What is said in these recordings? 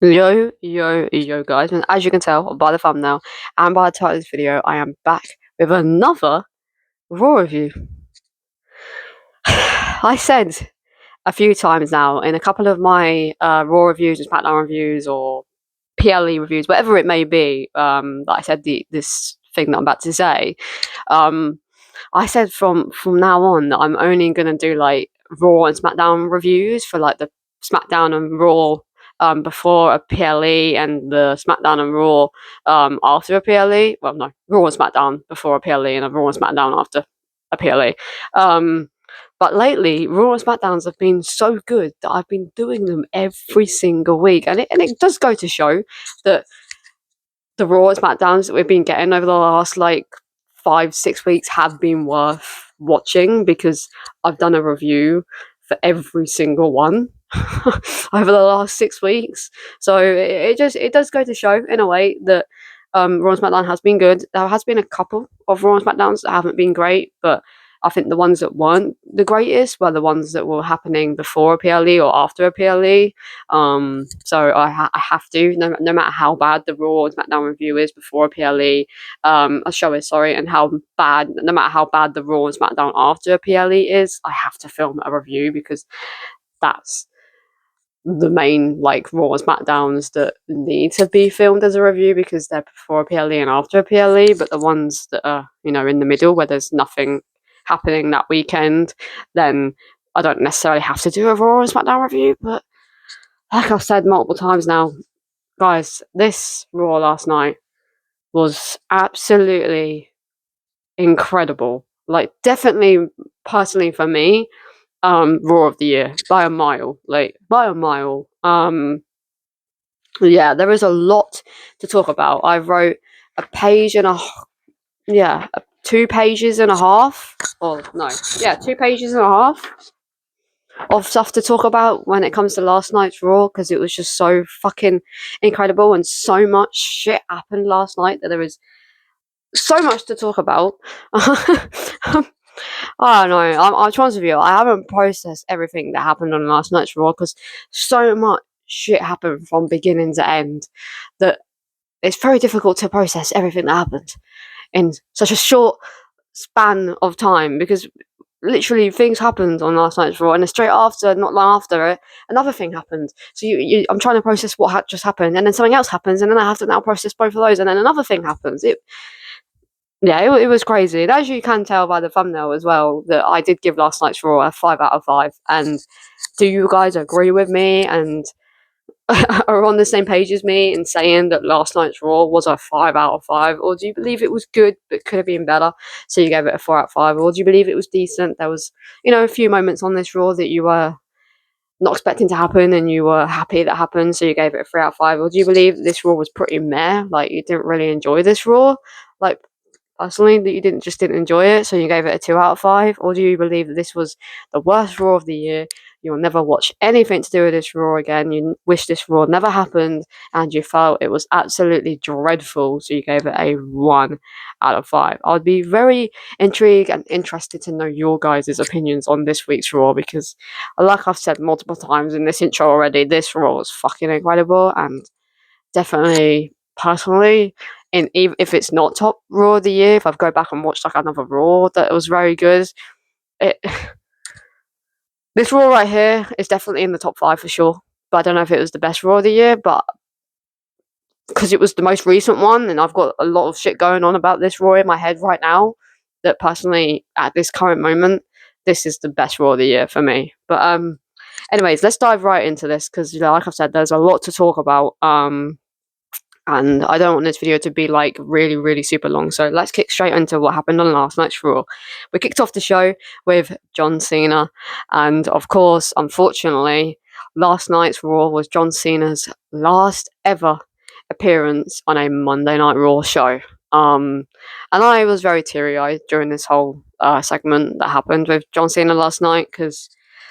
Yo, guys, and as you can tell by the thumbnail and by the title of this video, I am back with another Raw review. I said a few times now in a couple of my Raw reviews, and SmackDown reviews, or PLE reviews, whatever it may be, that I said this thing that I'm about to say. I said from now on that I'm only gonna do like Raw and SmackDown reviews for like the SmackDown and Raw before a PLE, and the SmackDown and Raw after a PLE. Well, no, Raw and SmackDown before a PLE, and a Raw and SmackDown after a PLE. But lately, Raw and SmackDowns have been so good that I've been doing them every single week, and it does go to show that the Raw and SmackDowns that we've been getting over the last like 5-6 weeks have been worth watching, because I've done a review for every single one over the last 6 weeks. So it does go to show in a way that Raw and SmackDown has been good. There has been a couple of Raw and SmackDowns that haven't been great, but I think the ones that weren't the greatest were the ones that were happening before a PLE or after a PLE. So I have to, no matter how bad the Raw and SmackDown review is before a PLE, a show is, sorry, and no matter how bad the Raw and SmackDown after a PLE is, I have to film a review, because that's the main like Raw and SmackDowns that need to be filmed as a review, because they're before a PLE and after a PLE. But the ones that are, in the middle, where there's nothing happening that weekend, then I don't necessarily have to do a Raw and SmackDown review. But like I've said multiple times now, guys, this Raw last night was absolutely incredible. Like, definitely, personally for me, Raw of the year by a mile. Like, by a mile. Yeah, there is a lot to talk about. I wrote a page and a 2 pages and a half. Or no, yeah, 2 pages and a half of stuff to talk about when it comes to last night's Raw, because it was just so fucking incredible, and so much shit happened last night that there is so much to talk about. I don't know. I'm trying to you. I haven't processed everything that happened on last night's Raw, because so much shit happened from beginning to end that it's very difficult to process everything that happened in such a short span of time, because literally things happened on last night's Raw, and then straight after, not long after it, another thing happened. So I'm trying to process what just happened, and then something else happens, and then I have to now process both of those, and then another thing happens. It was crazy. And as you can tell by the thumbnail as well, that I did give last night's Raw a 5 out of 5. And do you guys agree with me and are on the same page as me in saying that last night's Raw was a 5 out of 5? Or do you believe it was good but could have been better, so you gave it a 4 out of 5? Or do you believe it was decent? There was, a few moments on this Raw that you were not expecting to happen, and you were happy that happened, so you gave it a 3 out of 5? Or do you believe this Raw was pretty meh, like you didn't really enjoy this Raw? Like, personally, that you didn't enjoy it, so you gave it a 2 out of 5? Or do you believe that this was the worst Raw of the year? You will never watch anything to do with this Raw again. You wish this Raw never happened, and you felt it was absolutely dreadful, so you gave it a 1 out of 5. I'd be very intrigued and interested to know your guys' opinions on this week's Raw, because, like I've said multiple times in this intro already, this Raw was fucking incredible, and definitely, personally, if it's not top Raw of the year, if I go back and watch like another Raw that was very good, it this Raw right here is definitely in the top 5 for sure. But I don't know if it was the best Raw of the year, but because it was the most recent one, and I've got a lot of shit going on about this Raw in my head right now, that personally, at this current moment, this is the best Raw of the year for me. But anyways, let's dive right into this, because like I've said, there's a lot to talk about. And I don't want this video to be like really, really super long. So let's kick straight into what happened on last night's Raw. We kicked off the show with John Cena. And of course, unfortunately, last night's Raw was John Cena's last ever appearance on a Monday Night Raw show. And I was very teary-eyed during this whole segment that happened with John Cena last night, because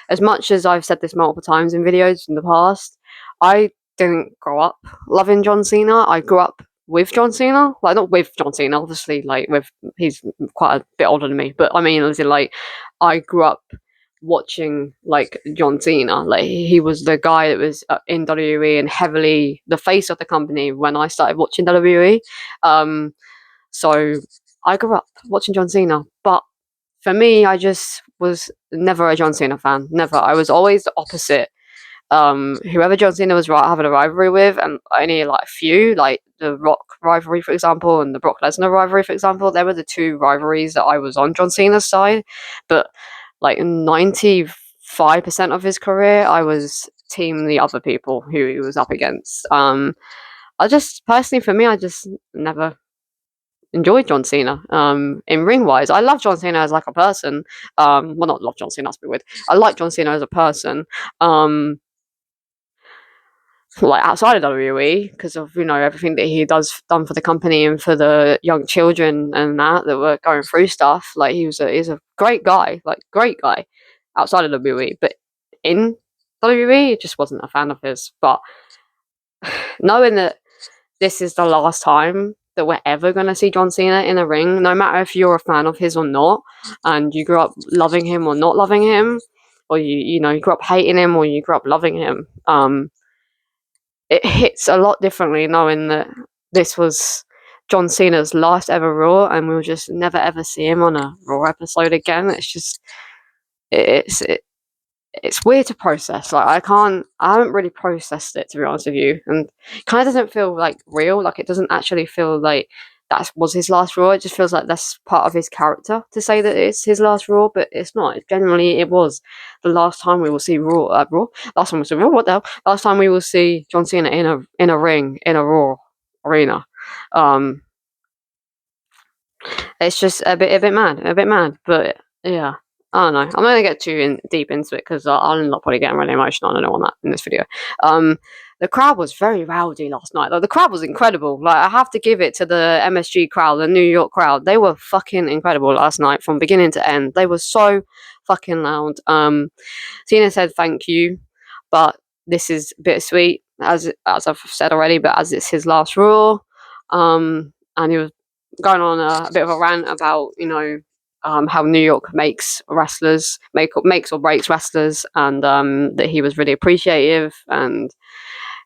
as much as I've said this multiple times in videos in the past, I didn't grow up loving John Cena. I grew up with John Cena. Like, not with John Cena, obviously, like, he's quite a bit older than me, but I mean, as in, like, I grew up watching like John Cena. Like he was the guy that was in WWE and heavily the face of the company when I started watching WWE. So I grew up watching John Cena, but for me, I just was never a John Cena fan. Never. I was always the opposite. Whoever John Cena was having a rivalry with, and only like a few, like the Rock rivalry, for example, and the Brock Lesnar rivalry, for example, they were the two rivalries that I was on John Cena's side. But like 95% of his career, I was team the other people who he was up against. I just personally, for me, I just never enjoyed John Cena. In ring wise, I love John Cena as like a person. Well, not love John Cena, that's a bit weird. I like John Cena as a person. Like outside of WWE, because of everything that he done for the company and for the young children and that were going through stuff. Like he's a great guy, like great guy outside of WWE, but in WWE, just wasn't a fan of his. But knowing that this is the last time that we're ever going to see John Cena in a ring, no matter if you're a fan of his or not, and you grew up loving him or not loving him, or you grew up hating him or you grew up loving him, it hits a lot differently knowing that this was John Cena's last ever Raw, and we'll just never ever see him on a Raw episode again. It's just it's it's weird to process. Like I haven't really processed it, to be honest with you, and it kind of doesn't feel like real. Like it doesn't actually feel like that was his last Raw. It just feels like that's part of his character to say that it's his last Raw, but it's not. Generally, it was the last time we will see Raw. Last time we will see Raw. What the hell? Last time we will see John Cena in a ring in a Raw arena. It's just a bit mad, but yeah. I don't know. I'm not gonna get too deep into it because I'll end up probably getting really emotional. I don't want that in this video. The crowd was very rowdy last night. Like the crowd was incredible. Like I have to give it to the MSG crowd, the New York crowd. They were fucking incredible last night from beginning to end. They were so fucking loud. Cena said thank you, but this is bittersweet as I've said already. But as it's his last Raw, and he was going on a bit of a rant about how New York makes or breaks wrestlers, and that he was really appreciative and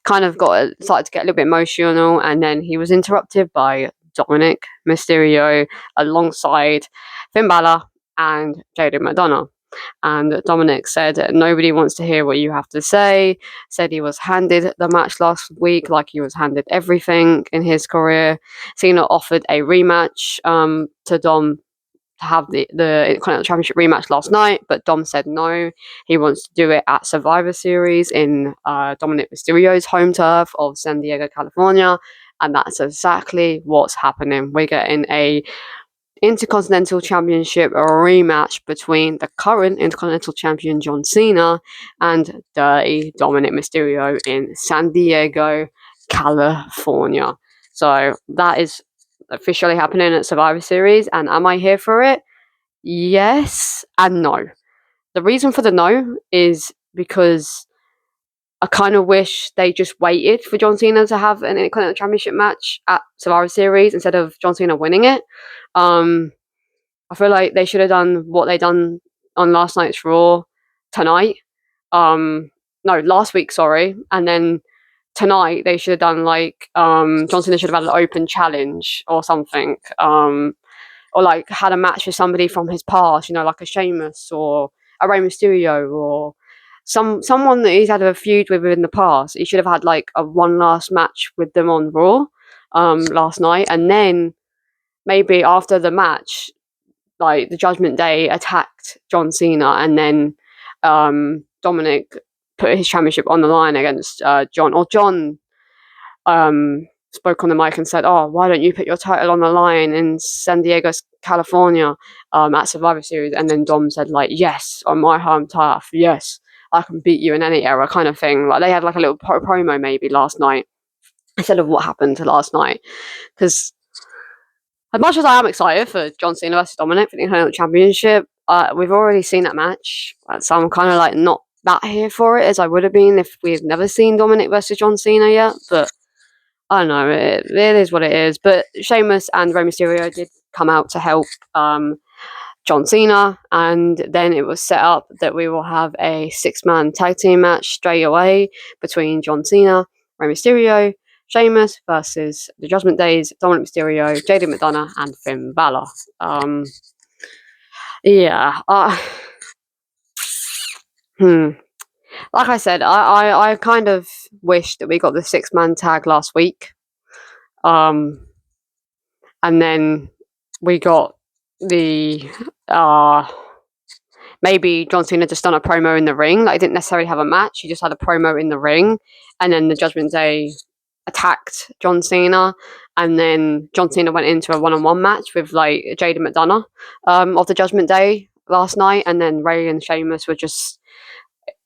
kind of started to get a little bit emotional, and then he was interrupted by Dominic Mysterio alongside Finn Balor and JD McDonough. And Dominic said, nobody wants to hear what you have to say. Said he was handed the match last week like he was handed everything in his career. Cena offered a rematch to Dom to have the Intercontinental Championship rematch last night, but Dom said no. He wants to do it at Survivor Series in Dominic Mysterio's home turf of San Diego, California, and that's exactly what's happening. We're getting a Intercontinental Championship rematch between the current Intercontinental Champion John Cena and Dirty Dominic Mysterio in San Diego, California. So that is officially happening at Survivor Series, and am I here for it? Yes and no. The reason for the no is because I kind of wish they just waited for John Cena to have an Intercontinental Championship match at Survivor Series instead of John Cena winning it. I feel like they should have done what they done on last night's Raw tonight. No, last week, sorry. And then tonight they should have done like John Cena should have had an open challenge or something. Or like had a match with somebody from his past, like a Sheamus or a Rey Mysterio or someone that he's had a feud with in the past. He should have had like a one last match with them on Raw last night, and then maybe after the match, like the Judgment Day attacked John Cena, and then Dominic put his championship on the line against John. Or John spoke on the mic and said, "Oh, why don't you put your title on the line in San Diego, California, at Survivor Series?" And then Dom said, like, "Yes, on my home turf. Yes, I can beat you in any era," kind of thing. Like they had like a little promo maybe last night instead of what happened last night, because as much as I am excited for John Cena versus Dominic for the Intercontinental Championship, we've already seen that match, so I'm kind of like not that here for it as I would have been if we've never seen Dominic versus John Cena yet. But I don't know, it is what it is. But Sheamus and Rey Mysterio did come out to help John Cena, and then it was set up that we will have a 6-man tag team match straight away between John Cena, Rey Mysterio, Sheamus versus the Judgment Days, Dominic Mysterio, JD McDonough, and Finn Balor. Yeah. Like I said, I kind of wish that we got the 6-man tag last week. And then we got the maybe John Cena just done a promo in the ring. Like, he didn't necessarily have a match. He just had a promo in the ring. And then the Judgment Day attacked John Cena. And then John Cena went into a one-on-one match with, like, Jada McDonough of the Judgment Day last night. And then Rey and Sheamus were just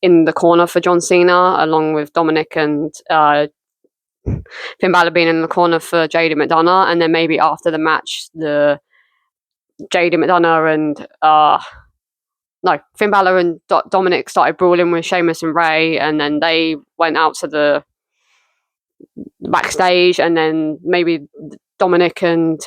in the corner for John Cena, along with Dominic and Finn Balor being in the corner for JD McDonough. And then maybe after the match, the JD McDonough and Finn Balor and Dominic started brawling with Sheamus and Rey, and then they went out to the backstage, and then maybe Dominic and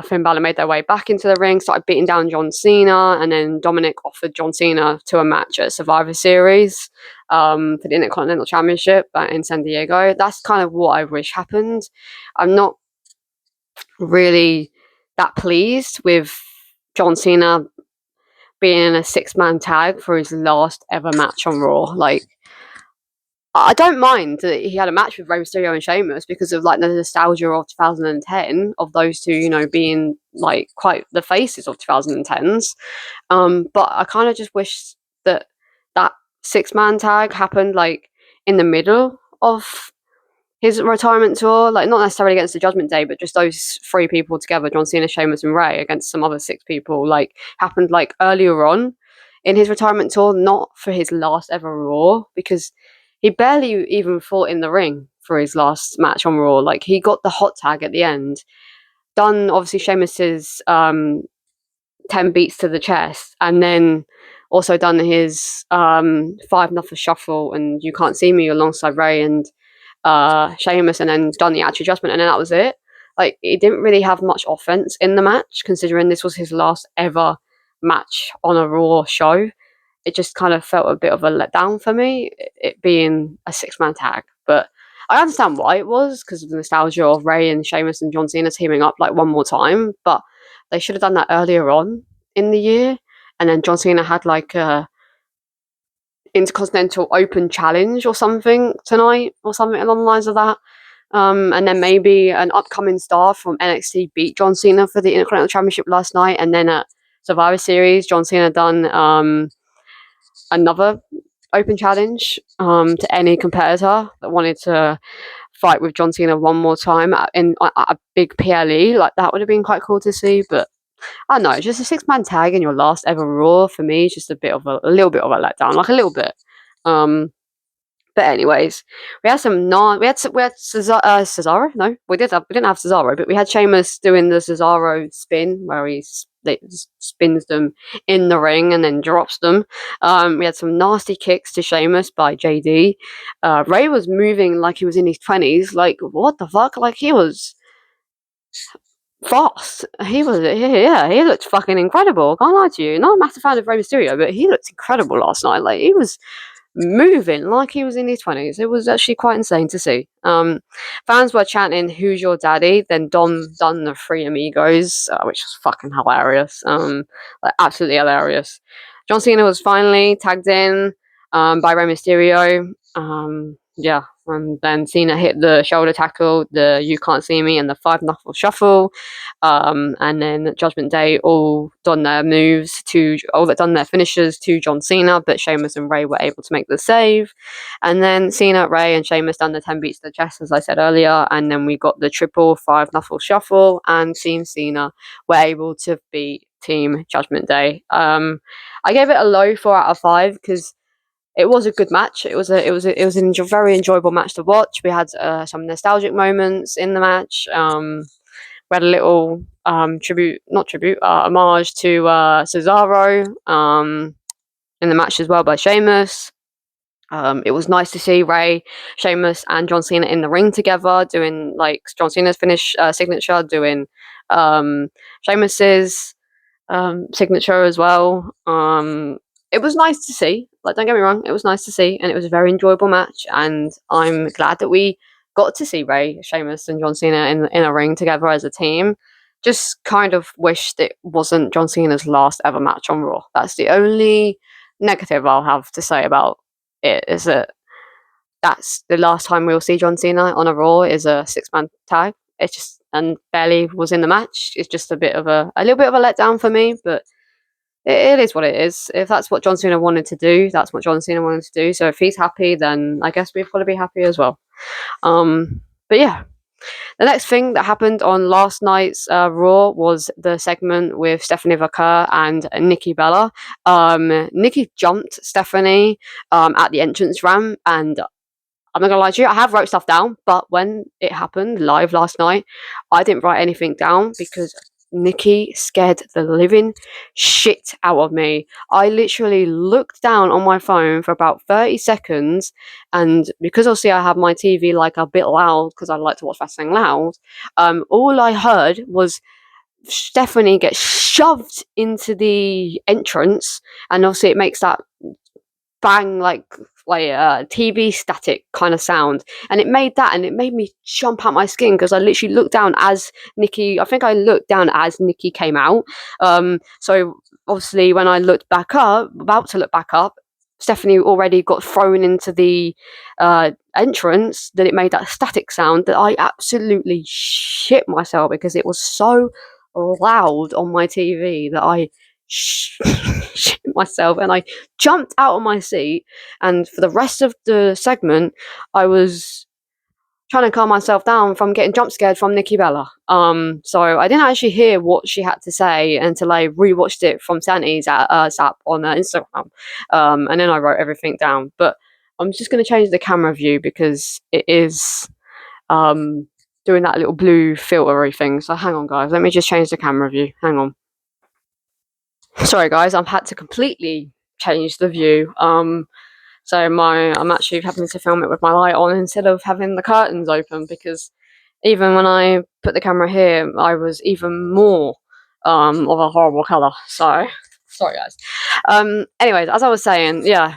Finn Balor made their way back into the ring, started beating down John Cena, and then Dominic offered John Cena to a match at Survivor Series for the Intercontinental Championship in San Diego. That's kind of what I wish happened. I'm not really that pleased with John Cena being in a 6-man tag for his last ever match on Raw. Like, I don't mind that he had a match with Rey Mysterio and Sheamus because of, like, the nostalgia of 2010 of those two, you know, being, like, quite the faces of 2010s. But I kind of just wish that 6-man tag happened, like, in the middle of his retirement tour, like, not necessarily against the Judgment Day, but just those 3 people together, John Cena, Sheamus, and Rey, against some other 6 people, like, happened, like, earlier on in his retirement tour, not for his last ever Raw, because he barely even fought in the ring for his last match on Raw. Like, he got the hot tag at the end, done, obviously, Sheamus's 10 beats to the chest, and then also done his 5-0 shuffle and You Can't See Me alongside Rey and Sheamus, and then done the actual adjustment, and then that was it. Like, he didn't really have much offense in the match, considering this was his last ever match on a Raw show. It just kind of felt a bit of a letdown for me, it being a 6-man tag. But I understand why it was, because of the nostalgia of Rey and Sheamus and John Cena teaming up, like, one more time. But they should have done that earlier on in the year, and then John Cena had, like, a Intercontinental Open Challenge or something tonight, or something along the lines of that. And then maybe an upcoming star from NXT beat John Cena for the Intercontinental Championship last night, and then at Survivor Series, John Cena done another Open Challenge to any competitor that wanted to fight with John Cena one more time at a big PLE. Like, that would have been quite cool to see, but I don't know, just a 6-man tag in your last ever Raw for me is just a little bit of a letdown, like a little bit. But anyways, we had Cesaro. No, we didn't have Cesaro, but we had Sheamus doing the Cesaro spin where he spins them in the ring and then drops them. We had some nasty kicks to Sheamus by JD. Rey was moving like he was in his 20s. Like, what the fuck? Like, he was fast. He looked fucking incredible. Can't lie to you. Not a massive fan of Rey Mysterio, but he looked incredible last night. Like, he was moving like he was in his 20s. It was actually quite insane to see. Fans were chanting, "Who's your daddy?" Then Dom done the Three Amigos, which was fucking hilarious. Like, absolutely hilarious. John Cena was finally tagged in by Rey Mysterio. Yeah, and then Cena hit the shoulder tackle, the You Can't See Me, and the 5-0 shuffle. And then Judgment Day all done their finishes to John Cena, but Sheamus and Rey were able to make the save. And then Cena, Rey, and Sheamus done the 10 beats to the chest, as I said earlier. And then we got the triple 5-0 shuffle, and Team Cena were able to beat Team Judgment Day. I gave it a low 4 out of 5 because it was a good match. It was a very enjoyable match to watch. We had some nostalgic moments in the match. We had a little homage to Cesaro in the match as well by Sheamus. It was nice to see Rey, Sheamus, and John Cena in the ring together, doing, like, John Cena's finish signature, doing Sheamus's signature as well. It was nice to see. Like, don't get me wrong, it was nice to see, and it was a very enjoyable match. And I'm glad that we got to see Rey, Sheamus, and John Cena in a ring together as a team. Just kind of wished it wasn't John Cena's last ever match on Raw. That's the only negative I'll have to say about it, is that that's the last time we'll see John Cena on a Raw is a 6-man tag. It's just, and barely was in the match. It's just a little bit of a letdown for me, but it is what it is. If that's what John Cena wanted to do, that's what John Cena wanted to do. So if he's happy, then I guess we've got to be happy as well. But yeah, the next thing that happened on last night's Raw was the segment with Stephanie Vaquer and Nikki Bella. Nikki jumped Stephanie at the entrance ramp, and I'm not gonna lie to you, I have wrote stuff down, but when it happened live last night, I didn't write anything down because Nikki scared the living shit out of me. I literally looked down on my phone for about 30 seconds, and because obviously I have my TV like a bit loud because I like to watch wrestling loud, all I heard was Stephanie get shoved into the entrance, and obviously it makes that bang like TV static kind of sound, and it made me jump out my skin because I literally looked down as Nikki. I think I looked down as Nikki came out. So obviously, when I looked back up, about to look back up, Stephanie already got thrown into the entrance. That it made that static sound that I absolutely shit myself because it was so loud on my TV that I shit myself, and I jumped out of my seat, and for the rest of the segment I was trying to calm myself down from getting jump scared from Nikki Bella. So I didn't actually hear what she had to say until I rewatched it from Santi's zap on Instagram, and then I wrote everything down. But I'm just going to change the camera view because it is doing that little blue filtery thing. So hang on, guys, let me just change the camera view. Hang on. Sorry, guys, I've had to completely change the view. So I'm actually having to film it with my light on instead of having the curtains open, because even when I put the camera here, I was even more of a horrible colour. So sorry, guys. Anyways, as I was saying, yeah.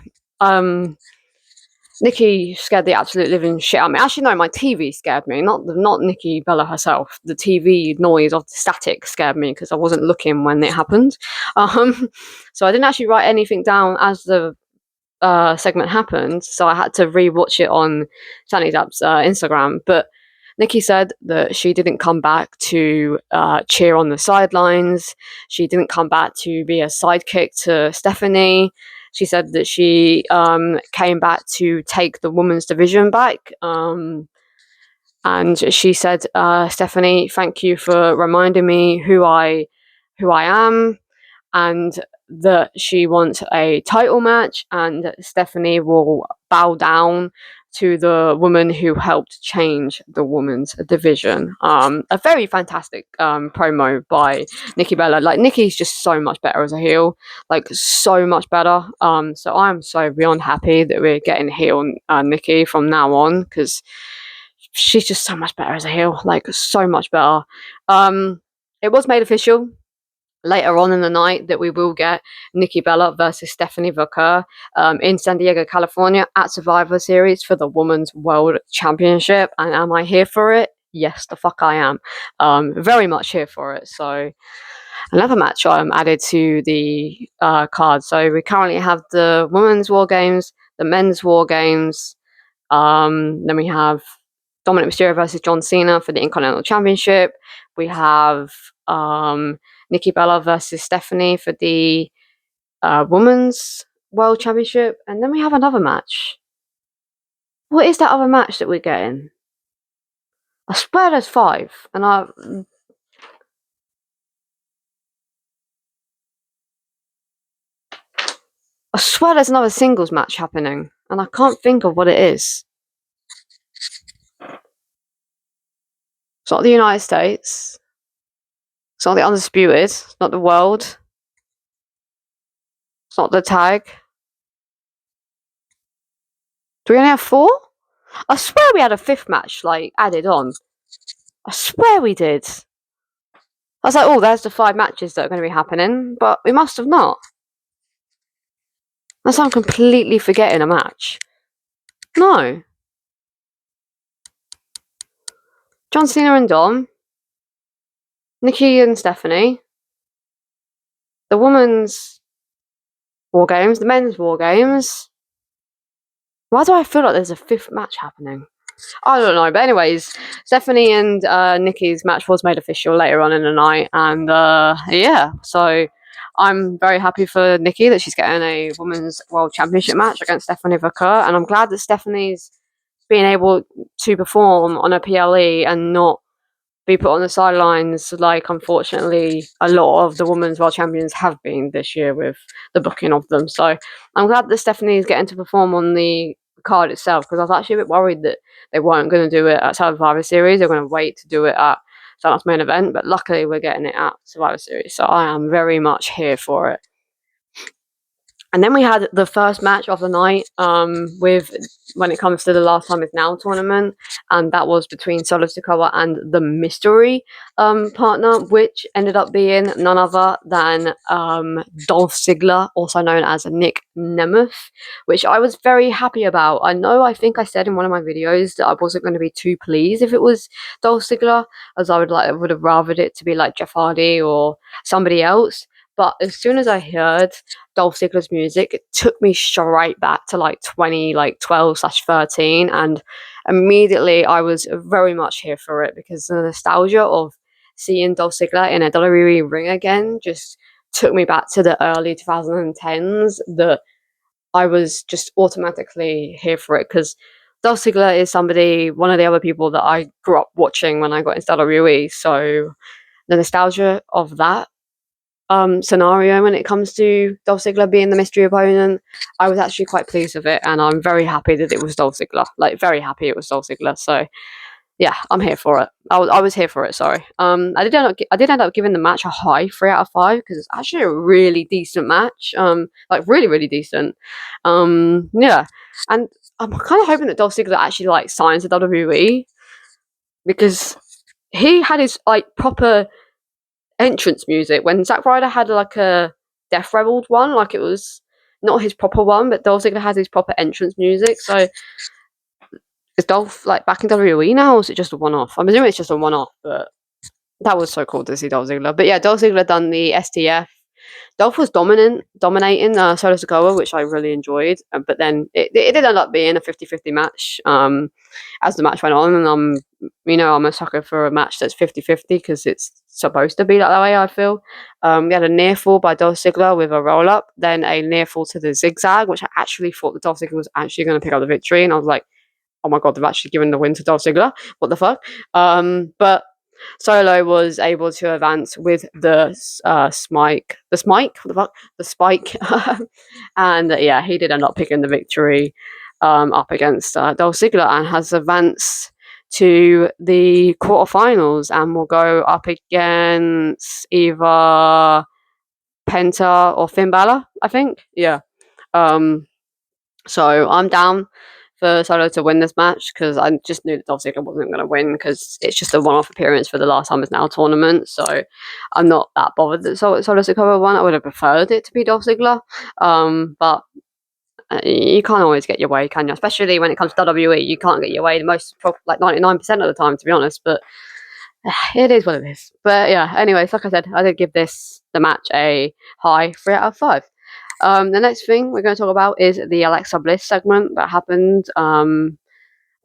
Nikki scared the absolute living shit out of me. Actually, no, my TV scared me, not Nikki Bella herself. The TV noise of the static scared me because I wasn't looking when it happened. So I didn't actually write anything down as the segment happened, so I had to rewatch it on Sandy's app's Instagram. But Nikki said that she didn't come back to cheer on the sidelines. She didn't come back to be a sidekick to Stephanie. She said that she came back to take the women's division back. And she said, Stephanie, thank you for reminding me who I am, and that she wants a title match, and Stephanie will bow down to the woman who helped change the women's division. A very fantastic promo by Nikki Bella. Like, Nikki's just so much better as a heel, like so much better. So I'm so beyond happy that we're getting heel Nikki from now on, because she's just so much better as a heel, like so much better. It was made official later on in the night that we will get Nikki Bella versus Stephanie Vaquer in San Diego, California at Survivor Series for the Women's World Championship. And am I here for it? Yes, the fuck I am. Very much here for it. So another match added to the card. So we currently have the Women's War Games, the Men's War Games. Then we have Dominic Mysterio versus John Cena for the Intercontinental Championship. We have Nikki Bella versus Stephanie for the Women's World Championship. And then we have another match. What is that other match that we're getting? I swear there's 5. And I swear there's another singles match happening. And I can't think of what it is. It's not the United States. It's not the Undisputed. It's not the World. It's not the Tag. Do we only have 4? I swear we had a 5th match, like, added on. I swear we did. I was like, oh, there's the 5 matches that are going to be happening, but we must have not. Unless I'm completely forgetting a match. No. John Cena and Dom, Nikki and Stephanie, the women's War Games, the men's War Games. Why do I feel like there's a 5th match happening? I don't know, but anyways, Stephanie and Nikki's match was made official later on in the night, and yeah, so I'm very happy for Nikki that she's getting a Women's World Championship match against Stephanie Vaquer, and I'm glad that Stephanie's being able to perform on a PLE and not be put on the sidelines like unfortunately a lot of the women's world champions have been this year with the booking of them. So I'm glad that Stephanie is getting to perform on the card itself, because I was actually a bit worried that they weren't going to do it at Survivor Series. They're going to wait to do it at Stardom's main event, but luckily we're getting it at Survivor Series, so I am very much here for it. And then we had the first match of the night with, when it comes to the Last Time Is Now tournament, and that was between Solo Sikoa and the mystery partner, which ended up being none other than Dolph Ziggler, also known as Nick Nemeth, which I was very happy about. I think I said in one of my videos that I wasn't going to be too pleased if it was Dolph Ziggler, as I would have rathered it to be like Jeff Hardy or somebody else. But as soon as I heard Dolph Ziggler's music, it took me straight back to like 2012/13, and immediately I was very much here for it, because the nostalgia of seeing Dolph Ziggler in a WWE ring again just took me back to the early 2010s, that I was just automatically here for it, because Dolph Ziggler is one of the other people that I grew up watching when I got into WWE, so the nostalgia of that scenario when it comes to Dolph Ziggler being the mystery opponent, I was actually quite pleased with it, and I'm very happy that it was Dolph Ziggler. Like, very happy it was Dolph Ziggler. So yeah, I'm here for it. I was here for it. Sorry. I did end up giving the match a high 3 out of 5, because it's actually a really decent match. Like really really decent. Yeah, and I'm kind of hoping that Dolph Ziggler actually like signs the WWE, because he had his like proper entrance music when Zack Ryder had like a Death Rebel one, like it was not his proper one, but Dolph Ziggler has his proper entrance music. So is Dolph like back in WWE now, or is it just a one-off? I'm assuming it's just a one-off, but that was so cool to see Dolph Ziggler. But yeah, Dolph Ziggler done the STF. Dolph was dominating Solo Sikoa, which I really enjoyed. But then it did end up being a 50-50 match as the match went on. And I'm a sucker for a match that's 50-50, because it's supposed to be that way, I feel. We had a near fall by Dolph Ziggler with a roll up, then a near fall to the zigzag, which I actually thought that Dolph Ziggler was actually going to pick up the victory. And I was like, oh my God, they've actually given the win to Dolph Ziggler. What the fuck? But Solo was able to advance with the spike, and yeah, he did end up picking the victory up against Dolph Ziggler, and has advanced to the quarterfinals, and will go up against either Penta or Finn Balor, I think. Yeah. So I'm down for Solo to win this match, because I just knew that Dolph Ziggler wasn't going to win, because it's just a one-off appearance for the Last Time Is Now tournament. So I'm not that bothered that Solo Sikoa won. I would have preferred it to be Dolph Ziggler, but you can't always get your way, can you? Especially when it comes to WWE, you can't get your way like 99% of the time, to be honest. But it is what it is. But yeah, anyways, like I said, I did give the match a high 3 out of 5. The next thing we're going to talk about is the Alexa Bliss segment that happened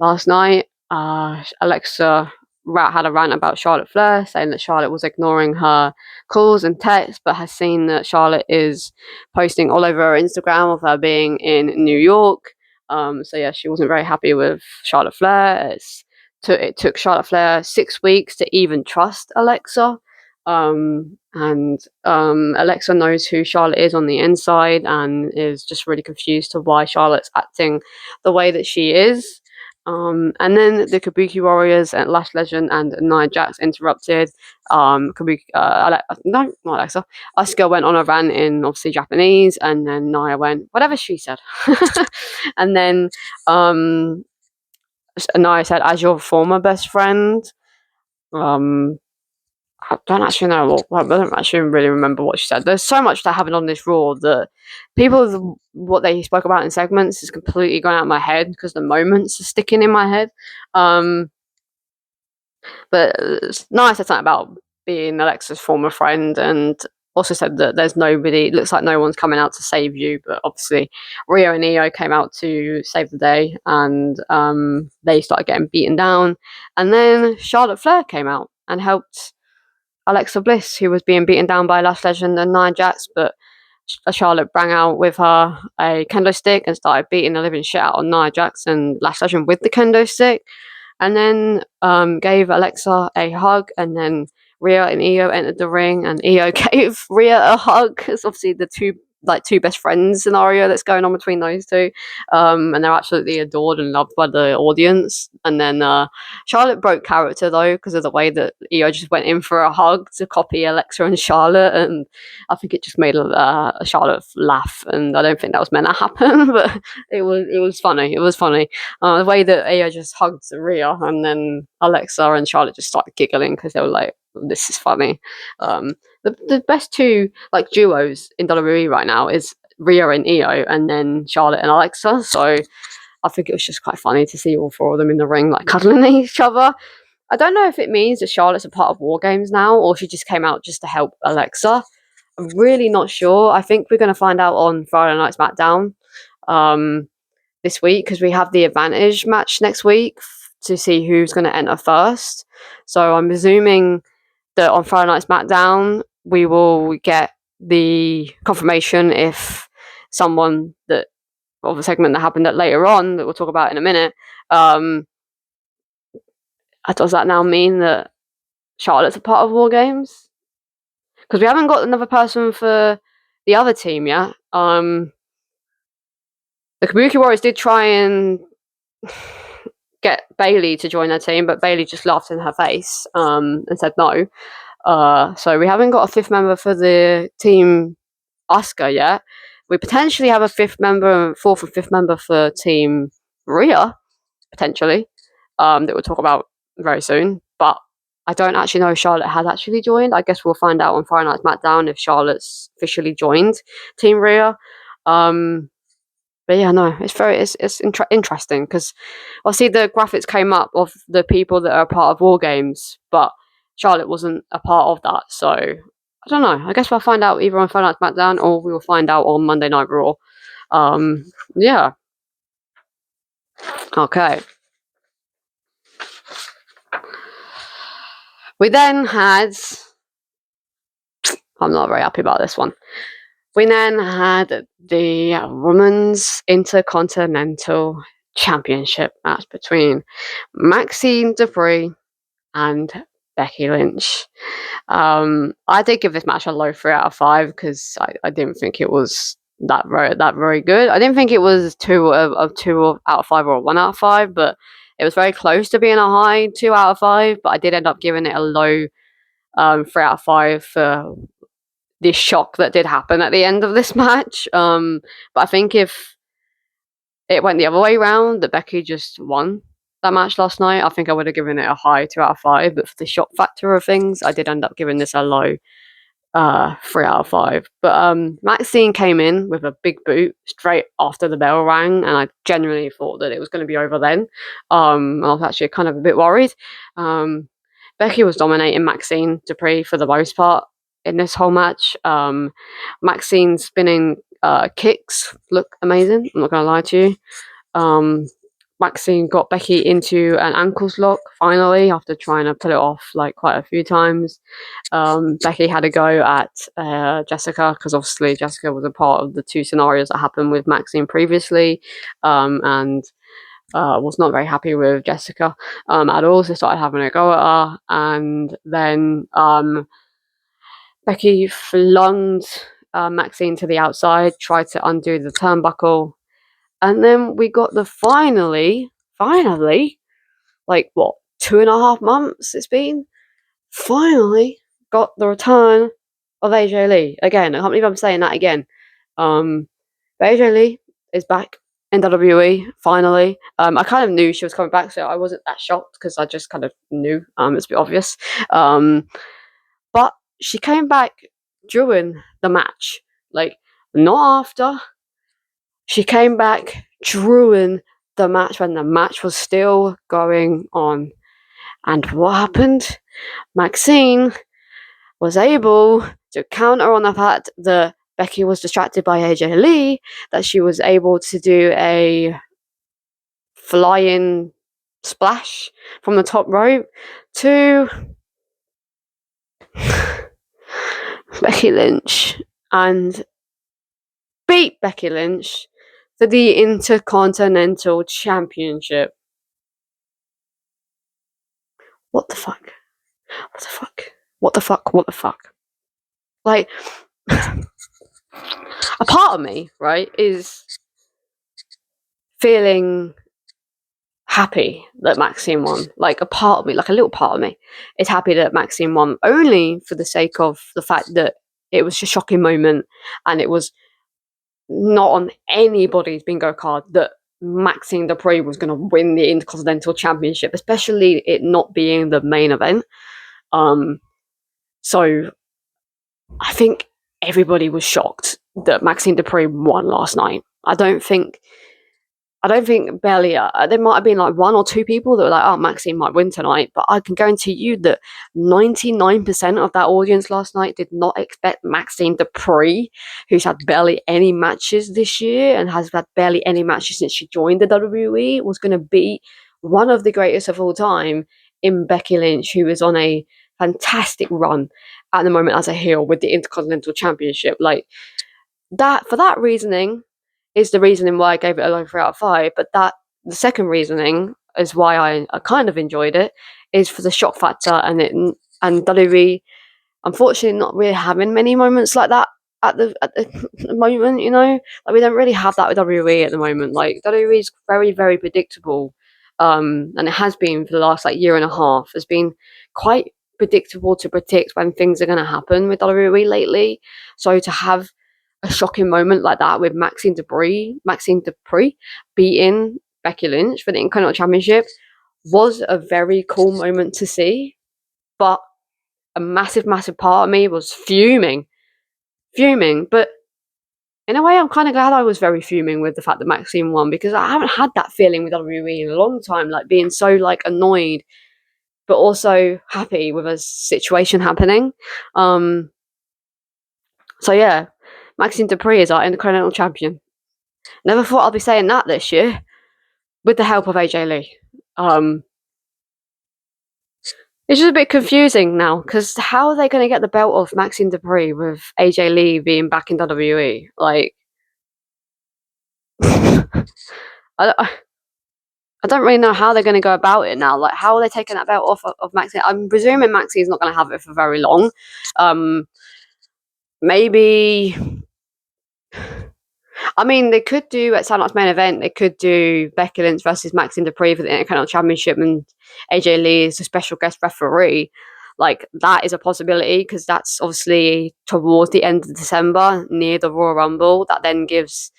last night. Alexa had a rant about Charlotte Flair, saying that Charlotte was ignoring her calls and texts, but has seen that Charlotte is posting all over her Instagram of her being in New York. So yeah, she wasn't very happy with Charlotte Flair. It took Charlotte Flair 6 weeks to even trust Alexa. And Alexa knows who Charlotte is on the inside, and is just really confused to why Charlotte's acting the way that she is. And then the Kabuki Warriors and Lash Legend and Nia Jax interrupted. No, not Alexa. Asuka went on a rant in obviously Japanese, and then Nia went whatever she said. And then Nia said, "As your former best friend." I don't actually know I don't actually really remember what she said. There's so much that happened on this Raw that what they spoke about in segments is completely gone out of my head because the moments are sticking in my head. But Nia said something about being Alexa's former friend and also said that there's nobody, it looks like no one's coming out to save you, but obviously Rio and Io came out to save the day and they started getting beaten down. And then Charlotte Flair came out and helped Alexa Bliss, who was being beaten down by Lash Legend and Nia Jax, but Charlotte brought out with her a kendo stick and started beating the living shit out of Nia Jax and Lash Legend with the kendo stick, and then gave Alexa a hug, and then Rhea and Io entered the ring, and Io gave Rhea a hug. It's obviously the two best friends scenario that's going on between those two, and they're absolutely adored and loved by the audience. And then Charlotte broke character though because of the way that Io just went in for a hug to copy Alexa and Charlotte, and I think it just made Charlotte laugh, and I don't think that was meant to happen, but it was funny. It was funny the way that Io just hugged Rhea, and then Alexa and Charlotte just started giggling because they were like, "This is funny." The best two like duos in WWE right now is Rhea and Io, and then Charlotte and Alexa. So I think it was just quite funny to see all four of them in the ring like cuddling each other. I don't know if it means that Charlotte's a part of War Games now, or she just came out just to help Alexa. I'm really not sure. I think we're going to find out on Friday Night SmackDown this week because we have the Advantage match next week to see who's going to enter first. So I'm assuming that on Friday Night SmackDown we will get the confirmation if someone that of a segment that happened later on that we'll talk about in a minute. Does that now mean that Charlotte's a part of War Games? Because we haven't got another person for the other team yet. The Kabuki Warriors did try and get Bayley to join their team, but Bayley just laughed in her face and said no. So we haven't got a fifth member for the team Asuka yet. We potentially have a fourth and fifth member for team Rhea, potentially, that we'll talk about very soon. But I don't actually know if Charlotte has actually joined. I guess we'll find out on Friday Night SmackDown if Charlotte's officially joined Team Rhea. But yeah, no, it's interesting because I see the graphics came up of the people that are a part of War Games, but Charlotte wasn't a part of that. So I don't know. I guess we'll find out either on Friday Night SmackDown or we will find out on Monday Night Raw. Yeah. Okay. We then had. I'm not very happy about this one. We then had the Women's Intercontinental Championship match between Maxine Dupree and Becky Lynch. I did give this match a low 3 out of 5 because I didn't think it was that very good. I didn't think it was 2 out of 5 or a 1 out of 5, but it was very close to being a high 2 out of 5. But I did end up giving it a low 3 out of 5 for the shock that did happen at the end of this match. But I think if it went the other way around, that Becky just won that match last night, I think I would have given it a high 2 out of 5. But for the shock factor of things, I did end up giving this a low 3 out of 5. But Maxine came in with a big boot straight after the bell rang, and I genuinely thought that it was going to be over then. I was actually kind of a bit worried. Becky was dominating Maxine Dupree for the most part in this whole match. Maxine spinning kicks look amazing. I'm not going to lie to you. Maxine got Becky into an ankles lock finally after trying to pull it off like quite a few times. Becky had a go at Jessica because obviously Jessica was a part of the 2 scenarios that happened with Maxine previously, and was not very happy with Jessica at all, so started having a go at her, and then Becky flung Maxine to the outside, tried to undo the turnbuckle, and then we got the finally, like what, 2.5 months it's been? Finally got the return of AJ Lee. Again, I can't believe I'm saying that again. But AJ Lee is back in WWE, finally. I kind of knew she was coming back, so I wasn't that shocked because I just kind of knew. It's a bit obvious. she came back during the match, like not after. She came back during the match when the match was still going on. And what happened? Maxine was able to counter on the fact that Becky was distracted by AJ Lee, that she was able to do a flying splash from the top rope to Becky Lynch and beat Becky Lynch for the Intercontinental Championship. What the fuck? What the fuck? What the fuck? What the fuck? Like, a part of me, right, is feeling happy that Maxine won. Like, a part of me, like a little part of me, is happy that Maxine won, only for the sake of the fact that it was a shocking moment and it was not on anybody's bingo card that Maxine Dupri was going to win the Intercontinental Championship, especially it not being the main event. So I think everybody was shocked that Maxine Dupri won last night. I don't think barely. There might have been like one or two people that were like, "Oh, Maxine might win tonight," but I can guarantee you that 99% of that audience last night did not expect Maxine Dupri, who's had barely any matches this year and has had barely any matches since she joined the WWE, was going to beat one of the greatest of all time in Becky Lynch, who is on a fantastic run at the moment as a heel with the Intercontinental Championship. Like that, for that reasoning, is the reasoning why I gave it a low 3 out of 5. But the second reasoning is why I kind of enjoyed it, is for the shock factor and WWE, unfortunately, not really having many moments like that at the moment. You know, like we don't really have that with WWE at the moment. Like WWE is very, very predictable, and it has been for the last like year and a half. It's been quite predictable to predict when things are going to happen with WWE lately. So to have a shocking moment like that with Maxine Dupri beating Becky Lynch for the Intercontinental Championship was a very cool moment to see. But a massive, massive part of me was fuming. But in a way, I'm kind of glad I was very fuming with the fact that Maxine won, because I haven't had that feeling with WWE in a long time, like being so like annoyed, but also happy with a situation happening. So yeah, Maxine Dupri is our Intercontinental Champion. Never thought I'd be saying that this year, with the help of AJ Lee. It's just a bit confusing now, because how are they going to get the belt off Maxine Dupri with AJ Lee being back in WWE? Like, I don't really know how they're going to go about it now. Like, how are they taking that belt off of Maxine? I'm presuming Maxine's not going to have it for very long. Maybe. I mean, they could do at Sandlot's main event, they could do Becky Lynch versus Maxine Dupri for the Intercontinental Championship, and AJ Lee is a special guest referee. Like, that is a possibility, because that's obviously towards the end of December, near the Royal Rumble. That then gives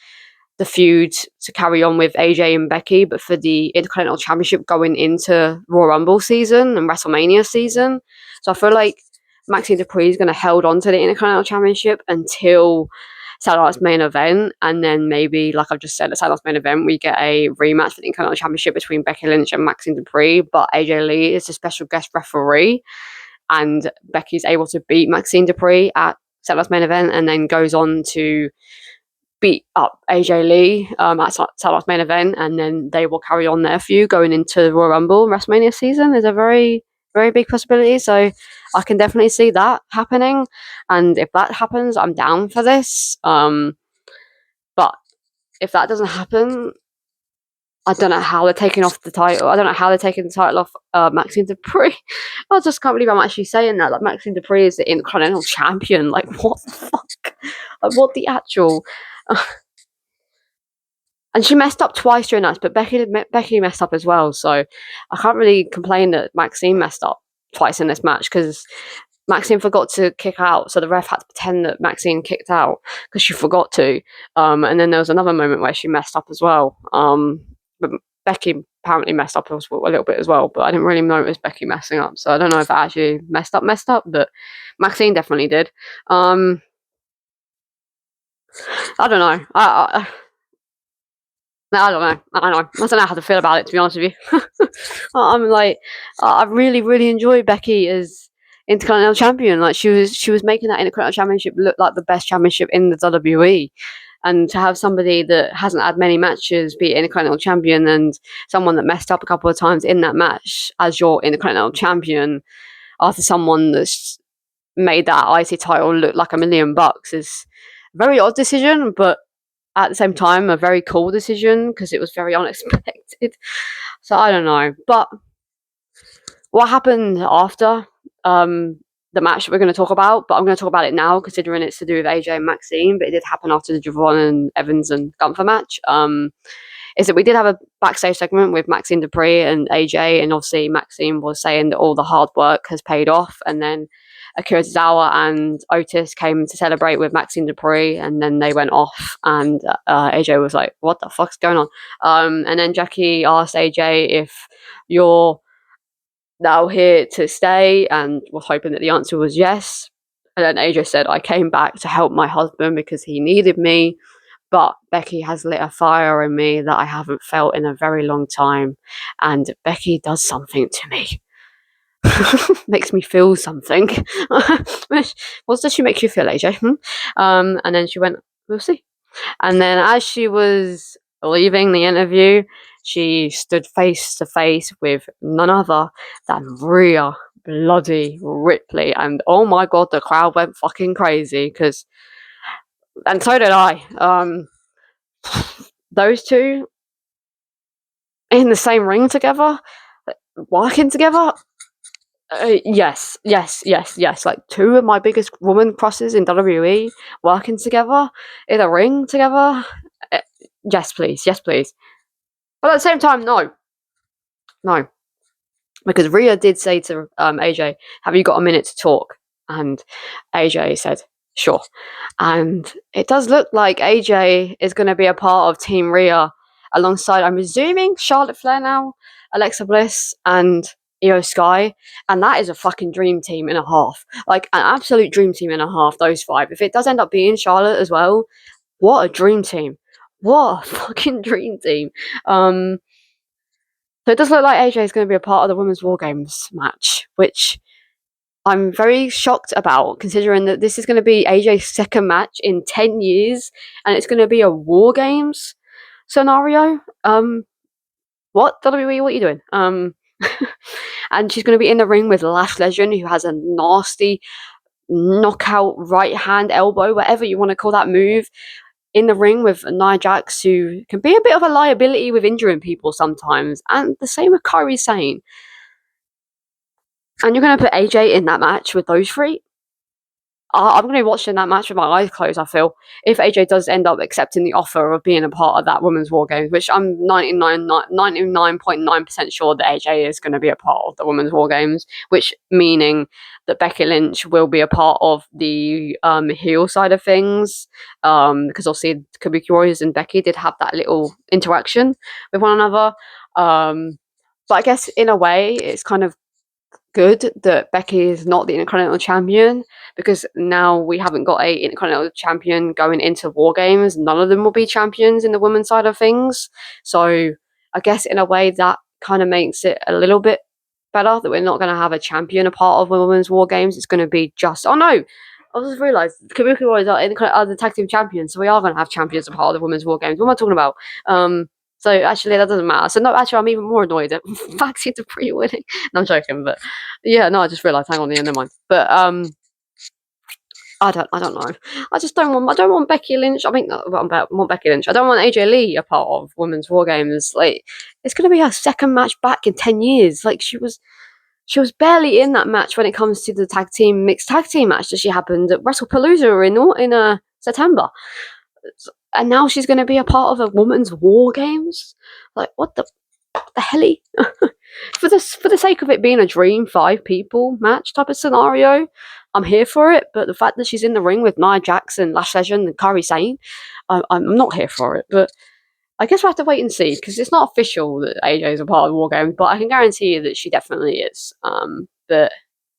the feud to carry on with AJ and Becky, but for the Intercontinental Championship going into Royal Rumble season and WrestleMania season. So I feel like Maxine Dupri is going to hold on to the Intercontinental Championship until Sandlot's main event, and then maybe, like I've just said, at Sandlot's main event, we get a rematch for the Intercontinental Championship between Becky Lynch and Maxine Dupri, but AJ Lee is a special guest referee, and Becky's able to beat Maxine Dupri at Sandlot's main event, and then goes on to beat up AJ Lee at Sandlot's main event, and then they will carry on their feud going into Royal Rumble and WrestleMania season. Is a very, very big possibility. So I can definitely see that happening, and if that happens, I'm down for this. But if that doesn't happen, I don't know how they're taking off the title. I don't know how they're taking the title off Maxine Dupri. I just can't believe I'm actually saying that. Like, Maxine Dupri is the Intercontinental Champion. Like, what the fuck? Like, what the actual? And she messed up twice during that, but Becky messed up as well. So I can't really complain that Maxine messed up twice in this match, because Maxine forgot to kick out, so the ref had to pretend that Maxine kicked out because she forgot to. And then there was another moment where she messed up as well. But Becky apparently messed up a little bit as well, but I didn't really notice Becky messing up, so I don't know if I actually messed up, but Maxine definitely did. I don't know. I don't know. I don't know how to feel about it, to be honest with you. I'm like, I really, really enjoyed Becky as Intercontinental Champion. Like she was making that Intercontinental Championship look like the best championship in the WWE. And to have somebody that hasn't had many matches be Intercontinental Champion and someone that messed up a couple of times in that match as your Intercontinental Champion after someone that's made that IC title look like $1 million is a very odd decision, but at the same time a very cool decision because it was very unexpected. So I don't know. But what happened after the match that we're going to talk about, but I'm going to talk about it now considering it's to do with AJ and Maxine, but it did happen after the Javon and Evans and Gunther match, is that we did have a backstage segment with Maxine Dupri and AJ, and obviously Maxine was saying that all the hard work has paid off, and then Akira Tozawa and Otis came to celebrate with Maxine Dupri, and then they went off, and AJ was like, what the fuck's going on? And then Jackie asked AJ if you're now here to stay, and was hoping that the answer was yes. And then AJ said, I came back to help my husband because he needed me, but Becky has lit a fire in me that I haven't felt in a very long time, and Becky does something to me. Makes me feel something. What does she make you feel, AJ? And then she went, we'll see. And then as she was leaving the interview, she stood face to face with none other than Rhea bloody Ripley. And oh my god, the crowd went fucking crazy and so did I. Those two in the same ring together, working together. Yes. Like two of my biggest woman crosses in WWE working together in a ring together. Yes, please. But at the same time, no, because Rhea did say to AJ, "Have you got a minute to talk?" And AJ said, "Sure." And it does look like AJ is going to be a part of Team Rhea alongside, I'm assuming, Charlotte Flair now, Alexa Bliss, and Io Sky, and that is a fucking dream team and a half. Like an absolute dream team and a half, those five. If it does end up being Charlotte as well, what a dream team. What a fucking dream team. So it does look like AJ is going to be a part of the Women's War Games match, which I'm very shocked about, considering that this is going to be AJ's second match in 10 years, and it's going to be a War Games scenario. What, WWE, what are you doing? And she's going to be in the ring with Lash Legend, who has a nasty knockout right hand elbow, whatever you want to call that move, in the ring with Nia Jax, who can be a bit of a liability with injuring people sometimes, and the same with Kairi Sane. And you're going to put AJ in that match with those three? I'm going to be watching that match with my eyes closed, I feel, if AJ does end up accepting the offer of being a part of that Women's War Games, which I'm 99.9% sure that AJ is going to be a part of the Women's War Games, which meaning that Becky Lynch will be a part of the heel side of things, because obviously Kabuki Warriors and Becky did have that little interaction with one another. But I guess in a way, it's kind of good that Becky is not the Intercontinental Champion, because now we haven't got a Intercontinental Champion going into War Games. None of them will be champions in the women's side of things. So I guess in a way that kind of makes it a little bit better that we're not going to have a champion a part of Women's War Games. It's going to be just, oh no, I just realised Kabuki Warriors are the tag team champions, so we are going to have champions a part of the Women's War Games. What am I talking about? So actually, that doesn't matter. So no, actually, I'm even more annoyed at Maxine Dupri winning. No, I'm joking, but yeah, no, I just realised. Hang on, yeah, never mind. But I don't know. I don't want Becky Lynch. I want Becky Lynch. I don't want AJ Lee a part of Women's War Games. Like, it's going to be her second match back in 10 years. Like, she was barely in that match when it comes to the mixed tag team match that she happened at WrestlePalooza in September. And now she's going to be a part of a Women's War Games. Like, what the hell? for the sake of it being a dream 5 people match type of scenario, I'm here for it. But the fact that she's in the ring with Nia Jax, Lash Legend, and Kairi Sane, I'm not here for it. But I guess we'll have to wait and see because it's not official that AJ is a part of the War Games, but I can guarantee you that she definitely is. But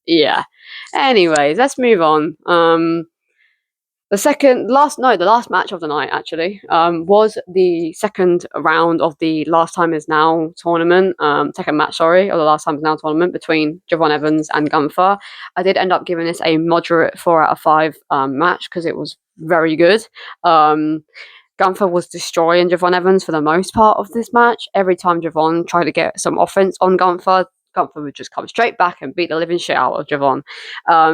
yeah. Anyways, let's move on. The last match of the night actually was the second round of the Last Time Is Now tournament. Second match, sorry, of the Last Time Is Now tournament between Javon Evans and Gunther. I did end up giving this a moderate 4 out of 5 match because it was very good. Gunther was destroying Javon Evans for the most part of this match. Every time Javon tried to get some offense on Gunther would just come straight back and beat the living shit out of Javon.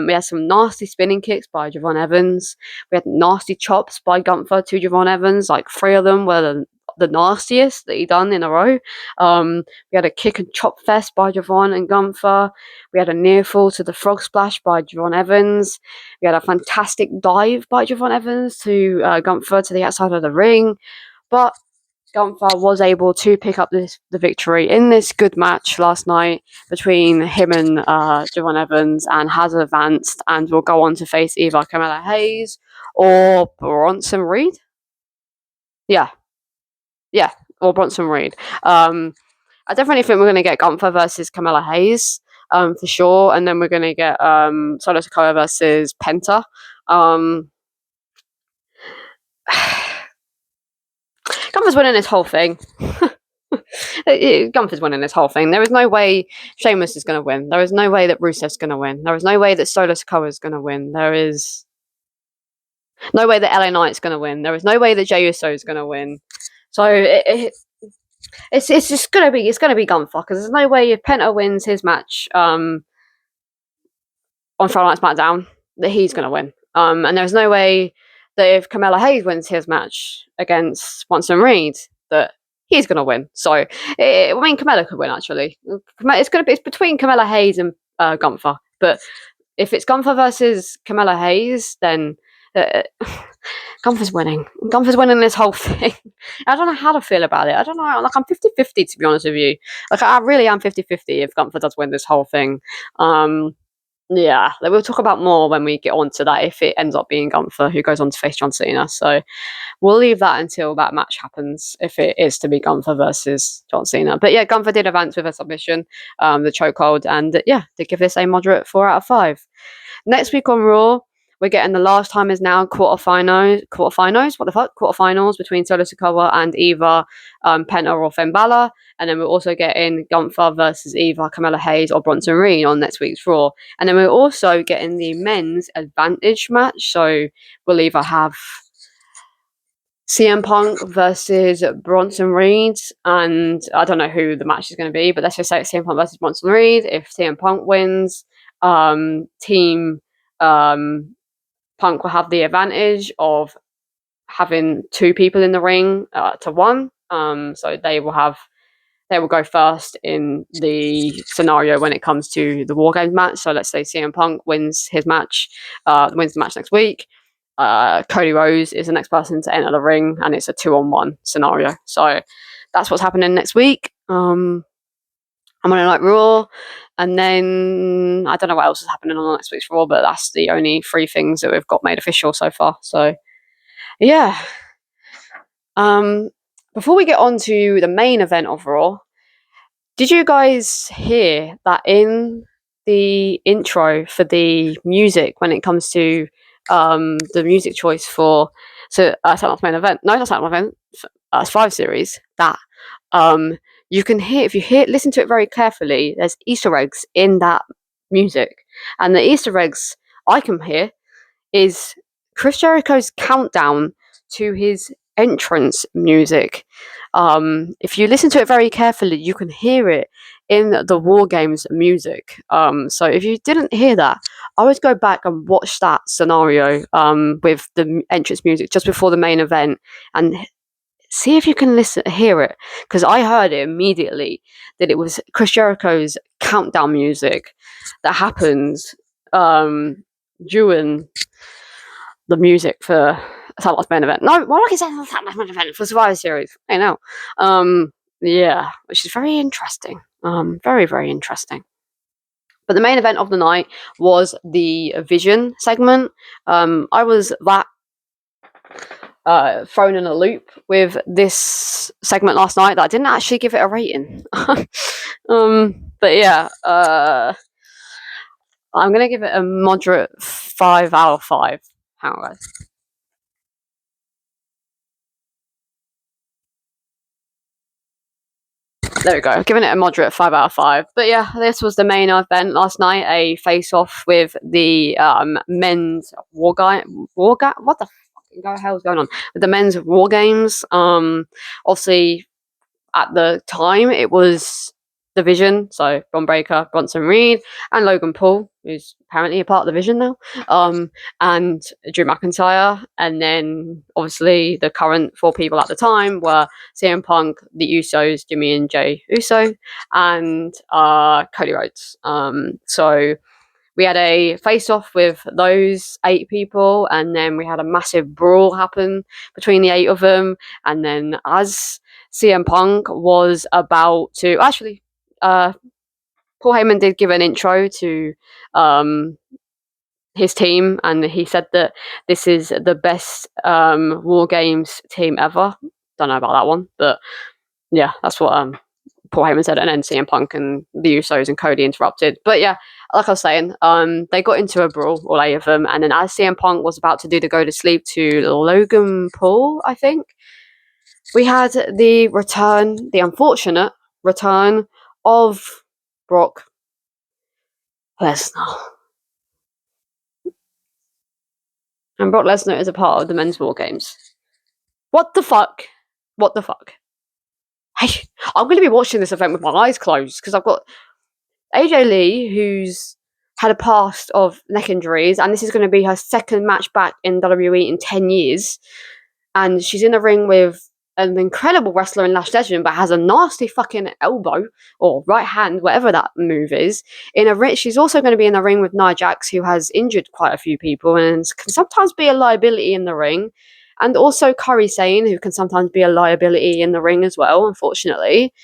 We had some nasty spinning kicks by Javon Evans. We had nasty chops by Gunther to Javon Evans. Like 3 of them were the nastiest that he done in a row. We had a kick and chop fest by Javon and Gunther. We had a near fall to the frog splash by Javon Evans. We had a fantastic dive by Javon Evans to Gunther to the outside of the ring. But Gunther was able to pick up the victory in this good match last night between him and Javon Evans, and has advanced and will go on to face either Carmelo Hayes or Bronson Reed. Yeah, or Bronson Reed. I definitely think we're going to get Gunther versus Carmelo Hayes for sure, and then we're going to get Solo Sikoa versus Penta. Gunther's winning this whole thing. Gunther's winning this whole thing. There is no way Sheamus is going to win. There is no way that Rusev's going to win. There is no way that Solo Sikoa is going to win. There is no way that LA Knight's going to win. There is no way that Jey Uso is going to win. So it's just going to be Gunther, because there's no way if Penta wins his match on Friday Night SmackDown that he's going to win. And there's no way that if Carmelo Hayes wins his match against Bronson Reed that he's going to win. So I mean, Carmelo could win actually. It's between Carmelo Hayes and Gunther. But if it's Gunther versus Carmelo Hayes, then Gunther's winning. Gunther's winning this whole thing. I don't know how to feel about it. I don't know. Like, I'm 50-50 to be honest with you. Like, I really am 50-50 if Gunther does win this whole thing. Yeah, we'll talk about more when we get on to that if it ends up being Gunther who goes on to face John Cena. So we'll leave that until that match happens, if it is to be Gunther versus John Cena. But yeah, Gunther did advance with a submission, the chokehold, and yeah, they give this a moderate 4 out of 5. Next week on Raw, we're getting the Last Time Is Now quarterfinals. What the fuck? Quarterfinals between Solo Sikoa and either Penta or Finn Balor. And then we're also getting Gunther versus either Carmelo Hayes or Bronson Reed on next week's Raw. And then we're also getting the men's advantage match. So we'll either have CM Punk versus Bronson Reed, and I don't know who the match is going to be, but let's just say it's CM Punk versus Bronson Reed. If CM Punk wins, Team Punk will have the advantage of having 2 people in the ring to 1. So they will go first in the scenario when it comes to the War Games match. So let's say CM Punk wins the match next week. Cody Rhodes is the next person to enter the ring, and it's a 2-on-1 scenario. So that's what's happening next week. I'm on like Raw, and then I don't know what else is happening on next week's Raw, but that's the only 3 things that we've got made official so far. So yeah. Before we get on to the main event of Raw, did you guys hear that in the intro for the music when it comes to the music choice for SmackDown's main event? No, that's not my event. It's 5 Series. That you can hear, if you listen to it very carefully, there's Easter eggs in that music, and the Easter eggs I can hear is Chris Jericho's countdown to his entrance music. If you listen to it very carefully, you can hear it in the War Games music. So if you didn't hear that, I would go back and watch that scenario with the entrance music just before the main event and see if you can hear it, because I heard it immediately that it was Chris Jericho's countdown music that happens during the music for SmackDown's main event. No, why do I keep saying SmackDown's main event for Survivor Series? I know. Yeah, which is very interesting. Very, very interesting. But the main event of the night was the Vision segment. I was that thrown in a loop with this segment last night that I didn't actually give it a rating. But yeah, I'm gonna give it a moderate 5 out of 5. Hang on, guys. There we go. Giving it a moderate 5 out of 5. But yeah, this was the main event last night. A face-off with the men's war guy. What the fucking hell is going on with the men's war games? Obviously, at the time, it was Division, so Bron Breakker, Bronson Reed, and Logan Paul, who's apparently a part of the Division now, and Drew McIntyre. And then, obviously, the current 4 people at the time were CM Punk, the Usos, Jimmy and Jey Uso, and Cody Rhodes. So we had a face-off with those 8 people, and then we had a massive brawl happen between the 8 of them. And then as CM Punk was about to Paul Heyman did give an intro to his team, and he said that this is the best War Games team ever. Don't know about that one, but yeah, that's what Paul Heyman said. And then CM Punk and the Usos and Cody interrupted. But yeah, like I was saying, they got into a brawl, all 8 of them, and then as CM Punk was about to do the go to sleep to Logan Paul, I think, we had the unfortunate return of Brock Lesnar. And Brock Lesnar is a part of the men's War Games. What the fuck? What the fuck? Hey, I'm going to be watching this event with my eyes closed because I've got AJ Lee, who's had a past of neck injuries, and this is going to be her second match back in WWE in 10 years. And she's in the ring with an incredible wrestler in Lash Legend, but has a nasty fucking elbow or right hand, whatever that move is. She's also going to be in the ring with Nia Jax, who has injured quite a few people and can sometimes be a liability in the ring. And also Kairi Sane, who can sometimes be a liability in the ring as well, unfortunately.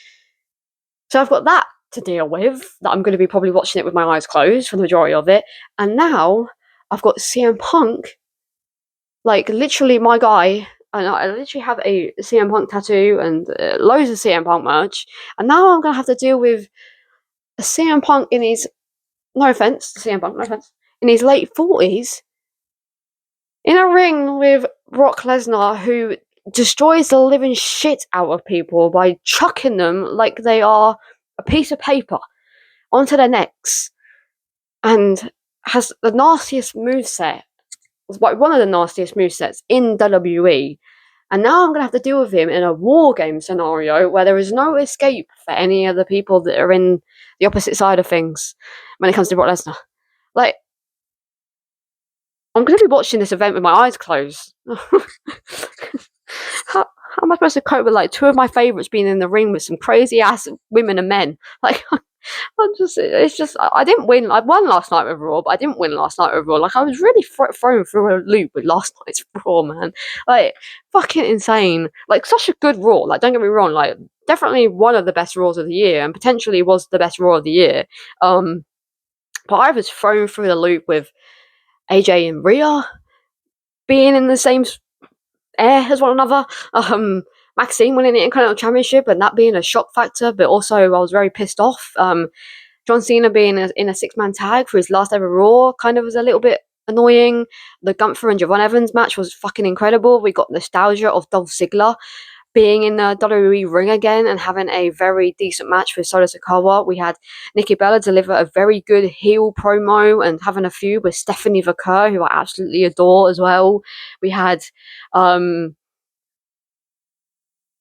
So I've got that to deal with, that I'm going to be probably watching it with my eyes closed for the majority of it. And now I've got CM Punk, like literally my guy, and I literally have a CM Punk tattoo and loads of CM Punk merch. And now I'm going to have to deal with a CM Punk in his, no offense, CM Punk, no offense, in his late 40s, in a ring with Brock Lesnar, who destroys the living shit out of people by chucking them like they are a piece of paper onto their necks, and has the nastiest moveset, one of the nastiest movesets in WWE. And now I'm going to have to deal with him in a war game scenario where there is no escape for any of the people that are in the opposite side of things when it comes to Brock Lesnar. Like, I'm going to be watching this event with my eyes closed. How am I supposed to cope with like 2 of my favourites being in the ring with some crazy ass women and men? Like, I didn't win. I won last night with Raw, but I didn't win last night with Raw. Like, I was really thrown through a loop with last night's Raw, man. Like, fucking insane. Like, such a good Raw. Like, don't get me wrong. Like, definitely one of the best Raws of the year, and potentially was the best Raw of the year. But I was thrown through the loop with AJ and Rhea being in the same air as one another. Maxine winning the Intercontinental Championship and that being a shock factor, but also I was very pissed off. John Cena being in a 6-man tag for his last ever Raw kind of was a little bit annoying. The Gunther and Javon Evans match was fucking incredible. We got nostalgia of Dolph Ziggler being in the WWE ring again and having a very decent match with Solo Sikoa. We had Nikki Bella deliver a very good heel promo and having a feud with Stephanie Vaquer, who I absolutely adore as well. We had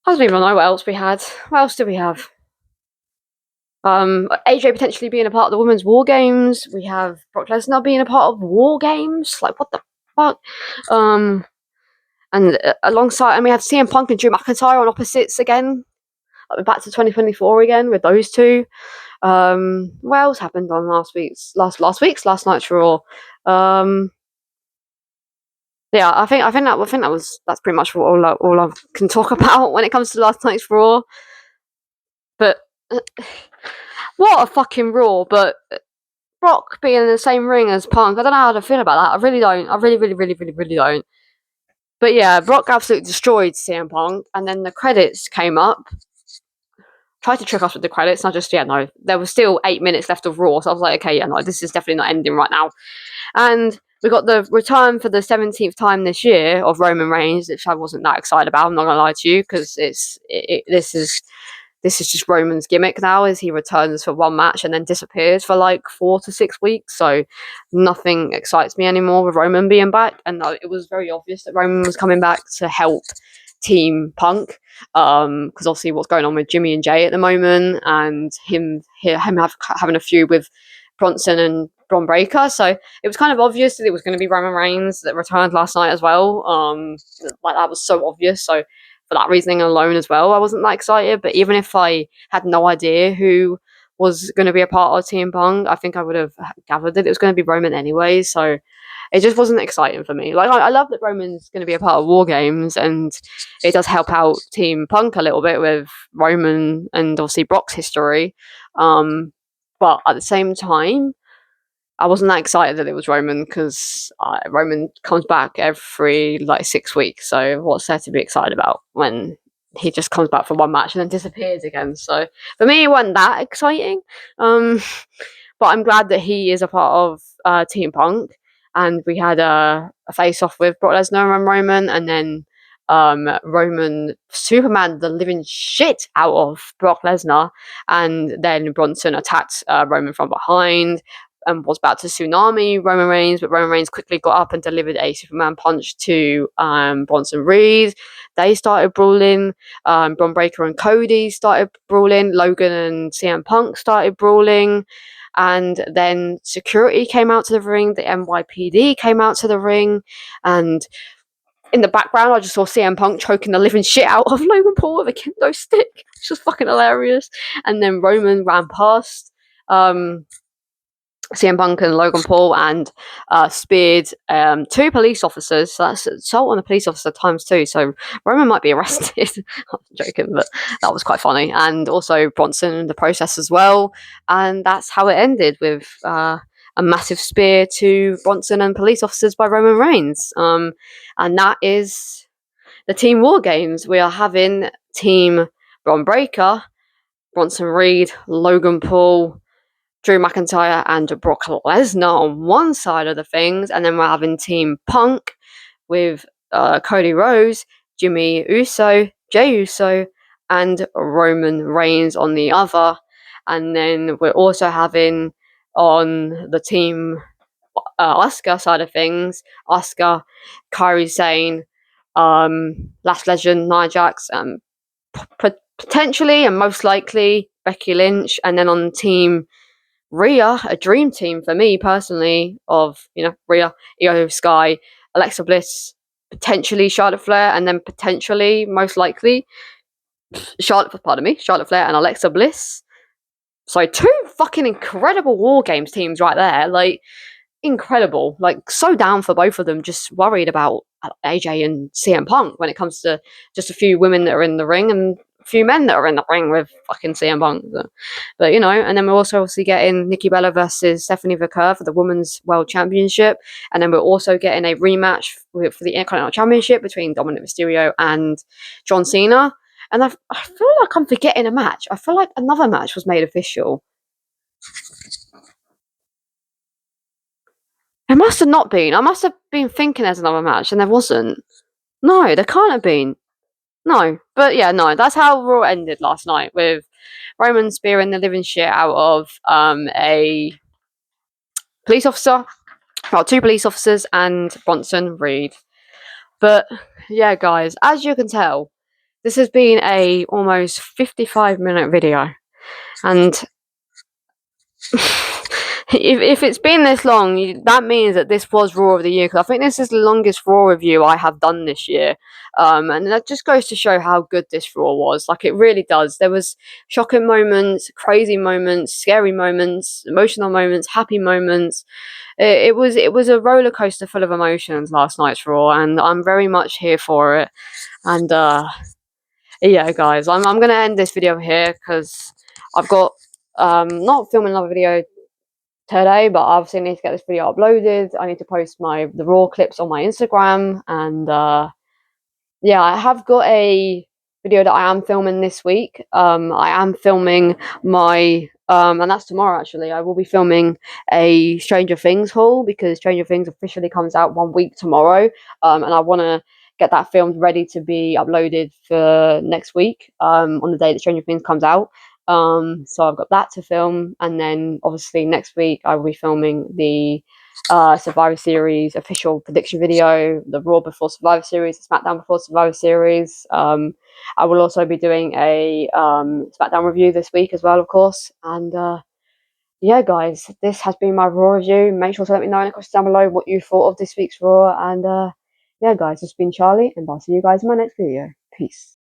I don't even know what else we had. What else did we have? AJ potentially being a part of the Women's War Games. We have Brock Lesnar being a part of War Games. Like, what the fuck? And alongside, and we have CM Punk and Drew McIntyre on opposites again. Like, we're back to 2024 again with those 2. What else happened on last night's Raw? Yeah, I think that's pretty much all I can talk about when it comes to last night's Raw. But what a fucking Raw! But Brock being in the same ring as Punk, I don't know how to feel about that. I really don't. I really don't. But yeah, Brock absolutely destroyed CM Punk, and then the credits came up. Tried to trick us with the credits, and I just, yeah, no. There was still 8 minutes left of Raw, so I was like, okay, yeah, no, this is definitely not ending right now. And we got the return for the 17th time this year of Roman Reigns, which I wasn't that excited about, I'm not going to lie to you, because this is just Roman's gimmick now, is he returns for one match and then disappears for like 4 to 6 weeks. So nothing excites me anymore with Roman being back. And it was very obvious that Roman was coming back to help Team Punk, because obviously what's going on with Jimmy and Jay at the moment, and him having a feud with Bronson and Bron Breakker. So it was kind of obvious that it was going to be Roman Reigns that returned last night as well. Like that was so obvious. So for that reasoning alone as well, I wasn't that excited. But even if I had no idea who was going to be a part of Team Punk, I think I would have gathered that it was going to be Roman anyway. So it just wasn't exciting for me. Like I love that Roman's going to be a part of War Games, and it does help out Team Punk a little bit with Roman and obviously Brock's history. But at the same time, I wasn't that excited that it was Roman, because Roman comes back every like 6 weeks. So what's there to be excited about when he just comes back for one match and then disappears again? So for me, it wasn't that exciting. But I'm glad that he is a part of Team Punk, and we had a face off with Brock Lesnar and Roman, and then Roman Superman the living shit out of Brock Lesnar, and then Bronson attacked Roman from behind and was about to tsunami Roman Reigns, but Roman Reigns quickly got up and delivered a Superman punch to Bronson Reed. They started brawling. Bron Breakker and Cody started brawling. Logan and CM Punk started brawling. And then security came out to the ring. The NYPD came out to the ring. And in the background, I just saw CM Punk choking the living shit out of Logan Paul with a kendo stick, which was fucking hilarious. And then Roman ran past CM Punk and Logan Paul and speared 2 police officers. So that's assault on a police officer times 2. So Roman might be arrested. I'm joking, but that was quite funny. And also Bronson in the process as well. And that's how it ended, with a massive spear to Bronson and police officers by Roman Reigns. And that is the Team War Games. We are having Team Bron Breakker, Bronson Reed, Logan Paul, Drew McIntyre and Brock Lesnar on one side of the things, and then we're having Team Punk with Cody Rhodes, Jimmy Uso, Jey Uso, and Roman Reigns on the other. And then we're also having on the Team Asuka side of things, Asuka, Kairi Sane, Last Legend, Nia Jax, and potentially and most likely Becky Lynch. And then on Team Rhea, a dream team for me personally, of Rhea, Io Sky, Alexa Bliss, potentially Charlotte Flair, and then potentially, most likely, Charlotte Flair and Alexa Bliss. So 2 fucking incredible War Games teams right there, like incredible, like so down for both of them. Just worried about AJ and CM Punk when it comes to just a few women that are in the ring and a few men that are in the ring with fucking CM Punk. But and then we're also obviously getting Nikki Bella versus Stephanie Vaquer for the Women's World Championship, and then we're also getting a rematch for the Intercontinental Championship between Dominic Mysterio and John Cena. And I feel like I'm forgetting a match. I feel like another match was made official. It must have not been. I must have been thinking there's another match, and there wasn't. No, there can't have been. No, but yeah, no. That's how Raw ended last night, with Roman spearing the living shit out of a police officer, well, 2 police officers, and Bronson Reed. But yeah, guys, as you can tell, this has been a almost 55-minute video, and if it's been this long, that means that this was Raw of the Year, because I think this is the longest Raw review I have done this year. And that just goes to show how good this Raw was. Like, it really does. There was shocking moments, crazy moments, scary moments, emotional moments, happy moments. It was a roller coaster full of emotions last night's Raw, and I'm very much here for it. And yeah, guys, I'm going to end this video here, because I've got not filming another video today, but obviously I need to get this video uploaded. I need to post the Raw clips on my Instagram, and yeah, I have got a video that I am filming this week. I am filming my and that's tomorrow actually. I will be filming a Stranger Things haul because Stranger Things officially comes out 1 week tomorrow. And I want to get that filmed ready to be uploaded for next week. On the day that Stranger Things comes out. So I've got that to film, and then obviously next week I will be filming the Survivor Series official prediction video, the Raw before Survivor Series, the SmackDown before Survivor Series. I will also be doing a SmackDown review this week as well, of course. And yeah, guys, this has been my Raw review. Make sure to let me know in the questions down below what you thought of this week's Raw. And yeah, guys, it's been Charlie, and I'll see you guys in my next video. Peace.